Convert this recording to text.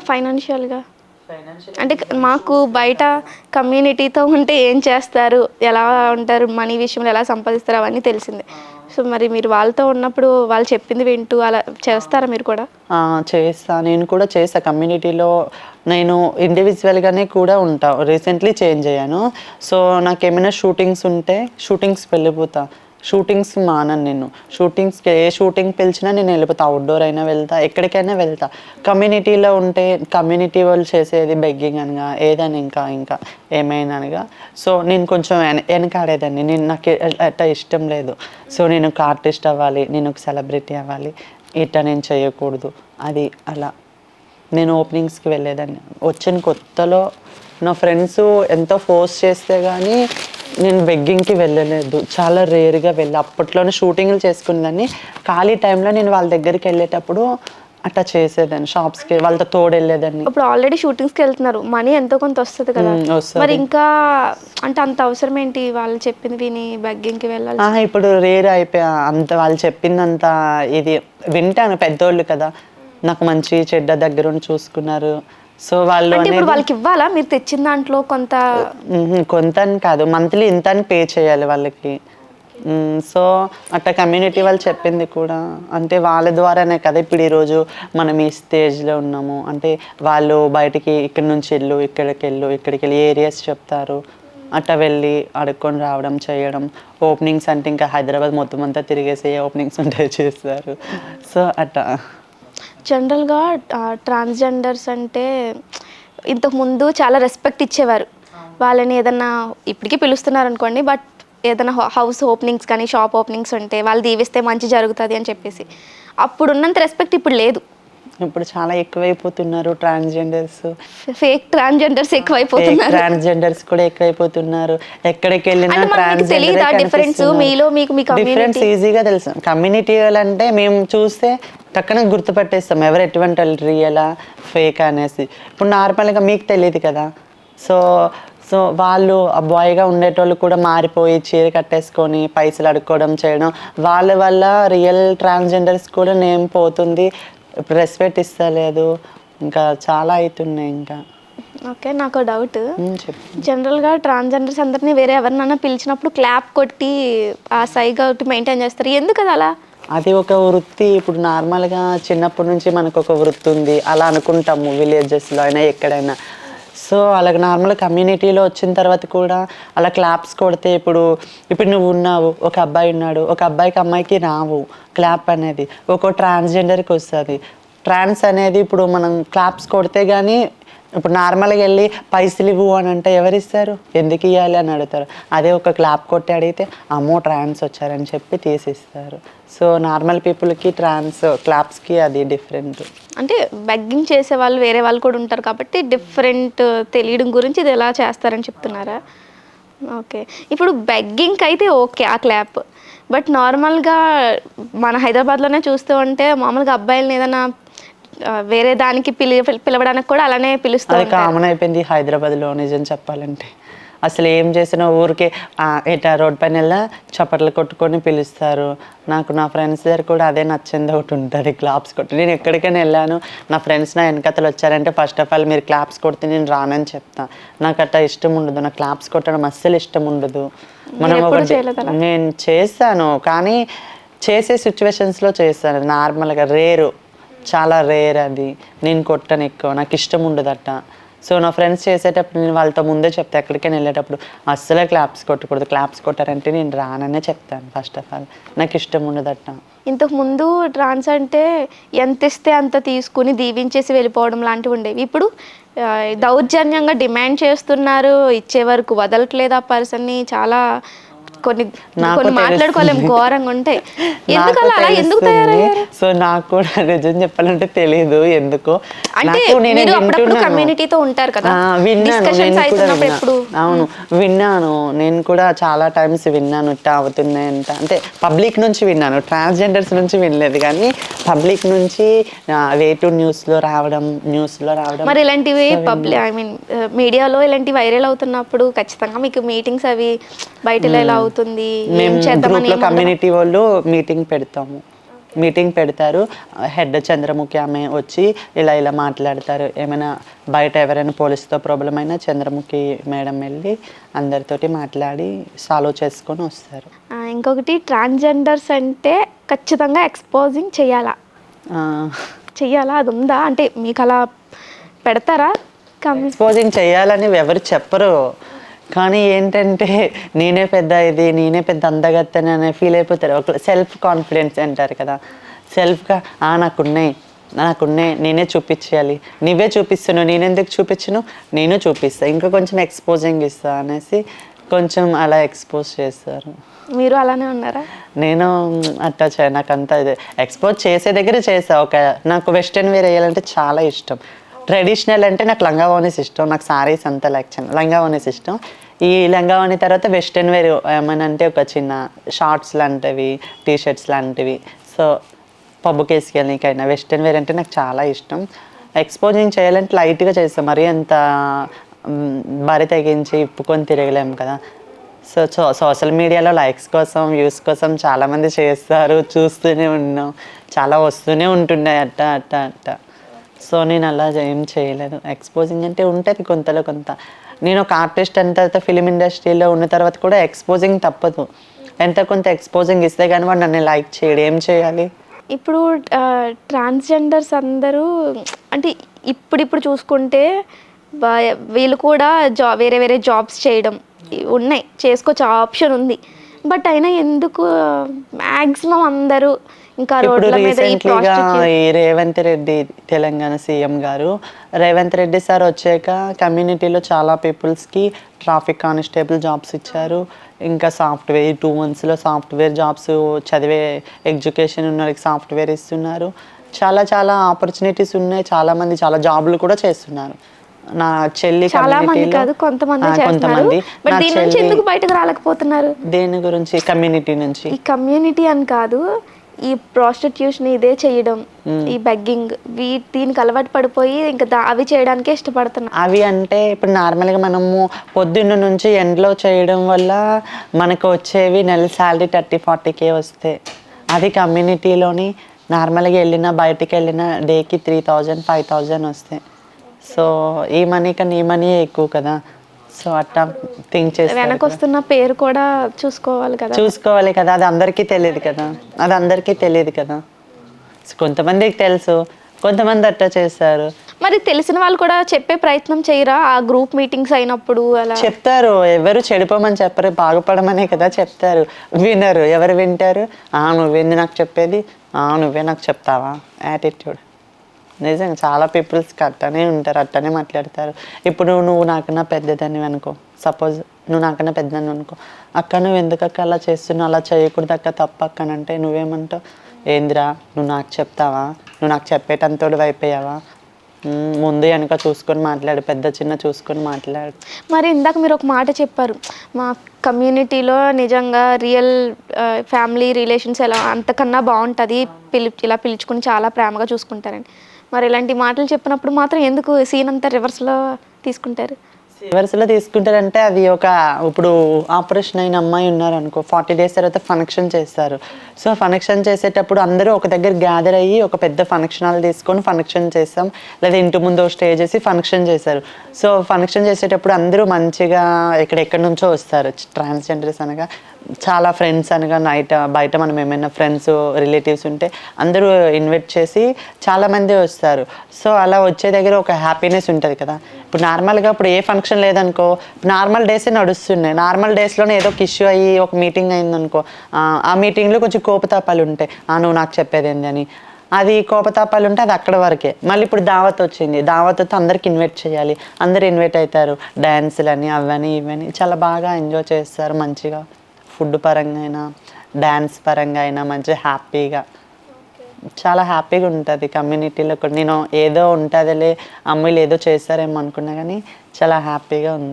ఫైనాన్షియల్గా? అంటే మాకు బయట కమ్యూనిటీతో ఉంటే ఏం చేస్తారు, ఎలా ఉంటారు, మనీ విషయంలో ఎలా సంపాదిస్తారు అవన్నీ తెలిసిందే. సో మరి మీరు వాళ్ళతో ఉన్నప్పుడు వాళ్ళు చెప్పింది వింటూ అలా చేస్తారా మీరు కూడా? చేస్తా, నేను కూడా చేస్తా. కమ్యూనిటీలో నేను ఇండివిజువల్గానే కూడా ఉంటా. రీసెంట్లీ చేంజ్ అయ్యాను. సో నాకేమైనా షూటింగ్స్ ఉంటే షూటింగ్స్కి వెళ్ళిపోతా. షూటింగ్స్ మానను నేను. షూటింగ్స్కి ఏ షూటింగ్ పిలిచినా నేను వెళ్ళిపోతా. అవుట్డోర్ అయినా వెళ్తా, ఎక్కడికైనా వెళ్తా. కమ్యూనిటీలో ఉంటే కమ్యూనిటీ వాళ్ళు చేసేది బెగ్గింగ్ అనగా ఏదని ఇంకా ఇంకా ఏమైనా అనగా సో నేను కొంచెం వెనకాడేదాన్ని. నాకు అట్లా ఇష్టం లేదు. సో నేను ఒక ఆర్టిస్ట్ అవ్వాలి, నేను ఒక సెలబ్రిటీ అవ్వాలి, ఇట్లా నేను చేయకూడదు అది అలా నేను ఓపెనింగ్స్కి వెళ్ళేదాన్ని. వచ్చిన కొత్తలో నా ఫ్రెండ్స్ ఎంతో ఫోర్స్ చేస్తే కానీ నేను బెగ్గింగ్కి వెళ్ళలేదు. చాలా రేర్గా వెళ్ళి అప్పట్లోనే షూటింగ్లు చేసుకునేదాన్ని. ఖాళీ టైంలో నేను వాళ్ళ దగ్గరికి వెళ్ళేటప్పుడు అట్లా చేసేదాన్ని. షాప్స్కి వాళ్ళతో తోడు వెళ్ళేదాన్ని. ఇప్పుడు ఆల్రెడీ షూటింగ్స్కి వెళ్తున్నారు, మనీ ఎంతో కొంత వస్తుంది కదా, మరి ఇంకా అంటే అంత అవసరం ఏంటి వాళ్ళు చెప్పింది విని బెగ్గింగ్కి వెళ్ళాలి? ఇప్పుడు రేర్ అయిపోయా అంత. వాళ్ళు చెప్పిందంత ఇది వింటాను, పెద్దోళ్ళు కదా, నాకు మంచి చెడ్డ దగ్గరుండి చూసుకున్నారు. సో వాళ్ళు ఇప్పుడు వాళ్ళకి ఇవ్వాలా మీరు తెచ్చిన దాంట్లో కొంత? కొంత అని కాదు, మంత్లీ ఇంత అని పే చేయాలి వాళ్ళకి. సో అట్లా కమ్యూనిటీ వాళ్ళు చెప్పింది కూడా అంటే వాళ్ళ ద్వారానే కదా ఇప్పుడు ఈరోజు మనం ఈ స్టేజ్లో ఉన్నాము. అంటే వాళ్ళు బయటికి ఇక్కడి నుంచి వెళ్ళు, ఇక్కడికి వెళ్ళు, ఇక్కడికి వెళ్ళి ఏరియాస్ చెప్తారు. అట్లా వెళ్ళి అడుక్కొని రావడం చేయడం. ఓపెనింగ్స్ అంటే ఇంకా హైదరాబాద్ మొత్తం అంతా తిరిగేసి ఏ ఓపెనింగ్స్ ఉంటాయో చేస్తారు. సో అట్లా జనరల్గా ట్రాన్స్జెండర్స్ అంటే ఇంతకుముందు చాలా రెస్పెక్ట్ ఇచ్చేవారు. వాళ్ళని ఏదన్నా ఇప్పటికీ పిలుస్తున్నారు అనుకోండి, బట్ ఏదైనా హౌస్ ఓపెనింగ్స్ కానీ షాప్ ఓపెనింగ్స్ ఉంటే వాళ్ళు దీవిస్తే మంచి జరుగుతుంది అని చెప్పేసి అప్పుడున్నంత రెస్పెక్ట్ ఇప్పుడు లేదు. ఇప్పుడు చాలా ఎక్కువైపోతున్నారు ట్రాన్స్జెండర్స్. ఫేక్ ట్రాన్స్జెండర్స్ ఎక్కువైపోతున్నారు. ట్రాన్స్జెండర్స్ కూడా ఎక్కువైపోతున్నారు. ఎక్కడికి వెళ్ళినా డిఫరెన్స్ ఈజీగా తెలుసు. కమ్యూనిటీ అంటే మేము చూస్తే టక్కన గుర్తుపట్టేస్తాం ఎవరు ఎటువంటి వాళ్ళు, రియలా ఫేక్ అనేసి. ఇప్పుడు నార్మల్గా మీకు తెలియదు కదా. సో సో వాళ్ళు ఆ బాయ్గా ఉండేటోళ్ళు కూడా మారిపోయి చీర కట్టేసుకొని పైసలు అడుక్కోవడం చేయడం, వాళ్ళ వల్ల రియల్ ట్రాన్స్జెండర్స్ కూడా నేమ్ పోతుంది. ఇప్పుడు రెస్పెక్ట్ ఇస్తలేదు, ఇంకా చాలా అవుతున్నాయి. ఇంకా ఓకే, నాకు డౌట్. జనరల్గా ట్రాన్స్జెండర్స్ అందరినీ వేరే ఎవరినైనా పిలిచినప్పుడు క్లాప్ కొట్టి ఆ సైగా మెయింటైన్ చేస్తారు, ఎందుకు అది అలా? అది ఒక వృత్తి. ఇప్పుడు నార్మల్గా చిన్నప్పటి నుంచి మనకు ఒక వృత్తి ఉంది అలా అనుకుంటాము, విలేజెస్లో అయినా ఎక్కడైనా. సో అలాగ నార్మల్ కమ్యూనిటీలో వచ్చిన తర్వాత కూడా అలా క్లాప్స్ కొడితే ఇప్పుడు నువ్వు ఉన్నావు, ఒక అబ్బాయి ఉన్నాడు, ఒక అబ్బాయికి అమ్మాయికి రావు క్లాప్ అనేది, ఒక ట్రాన్స్జెండర్కి వస్తుంది. ట్రాన్స్ అనేది ఇప్పుడు మనం క్లాప్స్ కొడితే కానీ ఇప్పుడు నార్మల్గా వెళ్ళి పైసలు ఇవ్వు అని అంటే ఎవరిస్తారు, ఎందుకు ఇవ్వాలి అని అడుగుతారు. అదే ఒక క్లాప్ కొట్టి అడిగితే అమ్మో ట్రాన్స్ వచ్చారని చెప్పి తీసిస్తారు. సో నార్మల్ పీపుల్కి ట్రాన్స్ క్లాప్స్కి అది డిఫరెంట్. అంటే బెగ్గింగ్ చేసే వాళ్ళు వేరే వాళ్ళు కూడా ఉంటారు కాబట్టి డిఫరెంట్ తెలియడం గురించి ఇది ఎలా చేస్తారని చెప్తున్నారా? ఓకే, ఇప్పుడు బెగ్గింగ్కి అయితే ఓకే ఆ క్లాప్, బట్ నార్మల్గా మన హైదరాబాద్లోనే చూస్తూ ఉంటే మామూలుగా అబ్బాయిలని ఏదైనా వేరే దానికి పిలవడానికి కూడా అలానే పిలుస్తారు. కామన్ అయిపోయింది హైదరాబాద్లో నిజం చెప్పాలంటే. అసలు ఏం చేసినా ఊరికే ఇట్లా రోడ్ పైన వెళ్ళా చప్పట్లు కొట్టుకొని పిలుస్తారు. నాకు నా ఫ్రెండ్స్ దగ్గర కూడా అదే నచ్చింది ఒకటి ఉంటుంది, క్లాప్స్ కొట్టి. నేను ఎక్కడికైనా వెళ్ళాను, నా ఫ్రెండ్స్ నా వెనకతలు వచ్చారంటే ఫస్ట్ ఆఫ్ ఆల్ మీరు క్లాప్స్ కొడితే నేను రానని చెప్తాను. నాకు అట్లా ఇష్టం ఉండదు, నాకు క్లాప్స్ కొట్టడం అస్సలు ఇష్టం ఉండదు. నేను చేస్తాను కానీ చేసే సిచ్యువేషన్స్లో చేస్తాను, నార్మల్గా రేరు, చాలా రేర్ అది. నేను కొట్టను ఎక్కువ, నాకు ఇష్టం ఉండదు అట్లా. సో నా ఫ్రెండ్స్ చేసేటప్పుడు నేను వాళ్ళతో ముందే చెప్తాను, ఎక్కడికైనా వెళ్ళేటప్పుడు అస్సలే క్లాప్స్ కొట్టకూడదు, క్లాప్స్ కొట్టారంటే నేను రాననే చెప్తాను ఫస్ట్ ఆఫ్ ఆల్, నాకు ఇష్టం ఉండదు అట్లా. ఇంతకుముందు ట్రాన్స్ అంటే ఎంత ఇస్తే అంత తీసుకుని దీవించేసి వెళ్ళిపోవడం లాంటివి ఉండేవి. ఇప్పుడు దౌర్జన్యంగా డిమాండ్ చేస్తున్నారు, ఇచ్చే వరకు వదలట్లేదు ఆ పర్సన్ని. చాలా కొన్ని మాట్లాడుకోలేం, ఘోరంగా ఉంటాయి. ఎందుకు తయారయ్యారు? సో నాకు కూడా నిజం చెప్పాలంటే తెలియదు ఎందుకో. అంటే కమ్యూనిటీతో ఉంటారు కదా, అవును విన్నాను, నేను కూడా చాలా టైమ్స్ విన్నాను ఇట్లా అవుతున్నాయి అంట. అంటే పబ్లిక్ నుంచి విన్నాను, ట్రాన్స్జెండర్స్ నుంచి వినలేదు కానీ పబ్లిక్ నుంచి వేటు న్యూస్లో రావడం. మరి ఇలాంటివి మీడియాలో ఇలాంటివి వైరల్ అవుతున్నప్పుడు ఖచ్చితంగా మీకు మీటింగ్స్ అవి బయట ఇలా అవుతుంది, కమ్యూనిటీ వాళ్ళు మీటింగ్ పెడతాము. మీటింగ్ పెడతారు. హెడ్ చంద్రముఖి ఆమె వచ్చి ఇలా ఇలా మాట్లాడతారు. ఏమైనా బయట ఎవరైనా పోలీసుతో ప్రాబ్లం అయినా చంద్రముఖి మేడం వెళ్ళి అందరితోటి మాట్లాడి సాల్వ్ చేసుకొని వస్తారు. ఇంకొకటి ట్రాన్స్జెండర్స్ అంటే ఖచ్చితంగా ఎక్స్పోజింగ్ చేయాలా? ఆ, చెయ్యాలా? అది ఉందా? అంటే మీకు అలా పెడతారా? ఎక్స్పోజింగ్ చేయాలని ఎవరు చెప్పరు, కానీ ఏంటంటే నేనే పెద్ద అందగత్తెని అనే ఫీల్ అయిపోతారు. ఒక సెల్ఫ్ కాన్ఫిడెన్స్ అంటారు కదా, సెల్ఫ్గా నాకున్నాయి నేనే చూపించాలి, నువ్వే చూపిస్తున్నావు నేనెందుకు చూపించను, నేను చూపిస్తాను, ఇంకా కొంచెం ఎక్స్పోజింగ్ ఇస్తా అనేసి కొంచెం అలా ఎక్స్పోజ్ చేస్తారు. మీరు అలానే ఉన్నారా? నేను అట్టా నాకు అంతా ఇది ఎక్స్పోజ్ చేసే దగ్గర చేసా. నాకు వెస్ట్రన్ వేర్ వేయాలంటే చాలా ఇష్టం. ట్రెడిషనల్ అంటే నాకు లంగావోనీస్ ఇష్టం, నాకు సారీస్ అంతా లంగావోనీస్ ఇష్టం. ఈ లంగావోని తర్వాత వెస్ట్రన్ వేర్ ఏమైనా అంటే ఒక చిన్న షార్ట్స్ లాంటివి, టీ షర్ట్స్ లాంటివి. సో పబ్బుకి వేసుకెళ్ళికైనా వెస్ట్రన్ వేర్ అంటే నాకు చాలా ఇష్టం. ఎక్స్పోజింగ్ చేయాలంటే లైట్గా చేస్తాం, మరీ అంత బరి తెగించి ఇప్పుకొని తిరగలేము కదా. సో సోషల్ మీడియాలో లైక్స్ కోసం, వ్యూస్ కోసం చాలామంది చేస్తారు, చూస్తూనే ఉన్నాం, చాలా వస్తూనే ఉంటున్నాయి అట్ట. సో నేను అలా ఏం చేయలేదు. ఎక్స్పోజింగ్ అంటే ఉంటుంది కొంతలో కొంత. నేను ఒక ఆర్టిస్ట్ అయిన తర్వాత ఫిలిం ఇండస్ట్రీలో ఉన్న తర్వాత కూడా ఎక్స్పోజింగ్ తప్పదు. ఎంత కొంత ఎక్స్పోజింగ్ ఇస్తే కానీ వాడు నన్ను లైక్ చేయడు, ఏం చేయాలి? ఇప్పుడు ట్రాన్స్జెండర్స్ అందరూ అంటే ఇప్పుడు చూసుకుంటే వీళ్ళు కూడా వేరే వేరే జాబ్స్ చేయడం ఉన్నాయి, చేసుకోవచ్చు, ఆప్షన్ ఉంది. బట్ అయినా ఎందుకు మ్యాక్సిమం అందరూ ఇంకా ఇప్పుడు రోడ్ల మీద రీసెంట్లీగా ఈ రేవంత్ రెడ్డి తెలంగాణ సీఎం గారు రేవంత్ రెడ్డి సార్ వచ్చాక కమ్యూనిటీలో చాలా పీపుల్స్కి ట్రాఫిక్ కానిస్టేబుల్ జాబ్స్ ఇచ్చారు. ఇంకా సాఫ్ట్వేర్ 2 monthsలో సాఫ్ట్వేర్ జాబ్స్ చదివే ఎడ్యుకేషన్ ఉన్న వాళ్ళకి సాఫ్ట్వేర్ ఇస్తున్నారు. చాలా ఆపర్చునిటీస్ ఉన్నాయి. చాలామంది చాలా జాబ్లు కూడా చేస్తున్నారు. నా చెల్లి చాలా మంది కాదు, కొంతమంది చేస్తున్నారు. బట్ దీని నుంచి ఎందుకు బయటకు రాలేకపోతున్నారు? దేని గురించి? కమ్యూనిటీ నుంచి. ఈ కమ్యూనిటీ అని కాదు, ఈ ప్రాస్టిట్యూషన్ ఇదే చేయడం, ఈ బెగ్గింగ్, దీనికి అలవాటు పడిపోయి ఇంకా అవి చేయడానికే ఇష్టపడుతున్నారు. అవి అంటే ఇప్పుడు నార్మల్గా మనము పొద్దున్న నుంచి ఎండ్లో చేయడం వల్ల మనకు వచ్చేవి నెల శాలరీ 30-40K వస్తాయి. అది కమ్యూనిటీలోని నార్మల్గా బయటికి వెళ్ళిన డేకి 3000-5000 వస్తాయి. సో ఈ మనీ కన్నా ఈ మనీయే ఎక్కువ కదా. సో అట్టా థింక్ చేసి వెనక వస్తున్న పేరు కూడా చూసుకోవాలి కదా. అది అందరికీ తెలియదు కదా. కొంతమందికి తెలుసు, కొంతమంది అట్టా చేస్తారు. మరి తెలిసిన వాళ్ళు కూడా చెప్పే ప్రయత్నం చేయరా? ఆ గ్రూప్ మీటింగ్స్ అయినప్పుడు అలా చెప్తారు. ఎవరు చెడిపోమని చెప్పరు, బాగుపడమనే కదా చెప్తారు. వినరు. ఎవరు వింటారు? నువ్వేంది నాకు చెప్పేది, నువ్వే నాకు చెప్తావా యాటిట్యూడ్. నిజంగా చాలా పీపుల్స్కి అట్టనే ఉంటారు, అట్టనే మాట్లాడతారు. ఇప్పుడు నువ్వు నాకన్నా పెద్దదాన్ని అనుకో, సపోజ్ నువ్వు నాకన్నా పెద్దదాన్ని అనుకో, అక్క నువ్వు ఎందుకక్క అలా చేస్తున్నావు, అలా చేయకూడదు అక్క, తప్పు అక్కనంటే నువ్వేమంటావు? ఏందిరా నువ్వు నాకు చెప్తావా, నువ్వు నాకు చెప్పేటంతోడు అయిపోయావా, ముందు వెనక చూసుకొని మాట్లాడు, పెద్ద చిన్న చూసుకొని మాట్లాడు. మరి ఇందాక మీరు ఒక మాట చెప్పారు, మా కమ్యూనిటీలో నిజంగా రియల్ ఫ్యామిలీ రిలేషన్స్ ఎలా అంతకన్నా బాగుంటుంది, ఇలా పిలుచుకుని చాలా ప్రేమగా చూసుకుంటారని. మరి ఇలాంటి మాటలు చెప్పినప్పుడు మాత్రం ఎందుకు సీన్ అంతా రివర్స్లో తీసుకుంటారు? రివర్స్లో తీసుకుంటారంటే అది ఇప్పుడు ఆపరేషన్ అయిన అమ్మాయి ఉన్నారనుకో, 40 days తర్వాత ఫంక్షన్ చేస్తారు. సో ఫంక్షన్ చేసేటప్పుడు అందరూ ఒక దగ్గర గ్యాదర్ అయ్యి ఒక పెద్ద ఫంక్షన్ హాల్ తీసుకొని ఫంక్షన్ చేస్తాం, లేదా ఇంటి ముందు స్టేజ్ చేసి ఫంక్షన్ చేస్తారు. సో ఫంక్షన్ చేసేటప్పుడు అందరూ మంచిగా ఎక్కడెక్కడి నుంచో వస్తారు. ట్రాన్స్జెండర్స్ అనగా చాలా ఫ్రెండ్స్ అనగా బయట మనం ఏమైనా ఫ్రెండ్స్ రిలేటివ్స్ ఉంటే అందరూ ఇన్వైట్ చేసి చాలామంది వస్తారు. సో అలా వచ్చే దగ్గర ఒక హ్యాపీనెస్ ఉంటుంది కదా. ఇప్పుడు నార్మల్గా ఇప్పుడు ఏ ఫంక్షన్ లేదనుకో, నార్మల్ డేసే నడుస్తున్నాయి, నార్మల్ డేస్లోనే ఏదో ఒక ఇష్యూ అయ్యి ఒక మీటింగ్ అయిందనుకో, ఆ మీటింగ్లో కొంచెం కోపతాపాలు ఉంటాయి, నువ్వు నాకు చెప్పేది ఏంది అని. అది కోపతాపాలు ఉంటే అది అక్కడ వరకే. మళ్ళీ ఇప్పుడు దావత్ వచ్చింది, దావత్తో అందరికి ఇన్వైట్ చేయాలి, అందరు ఇన్వైట్ అవుతారు, డ్యాన్సులని అవని ఇవని చాలా బాగా ఎంజాయ్ చేస్తారు. మంచిగా ఫుడ్ పరంగా అయినా డ్యాన్స్ పరంగా అయినా మంచిగా హ్యాపీగా, చాలా హ్యాపీగా ఉంటుంది కమ్యూనిటీలో కూడా. నేను ఏదో ఉంటుందిలే అమ్మాయిలు ఏదో చేస్తారేమో అనుకున్నా కానీ చాలా హ్యాపీగా ఉంది.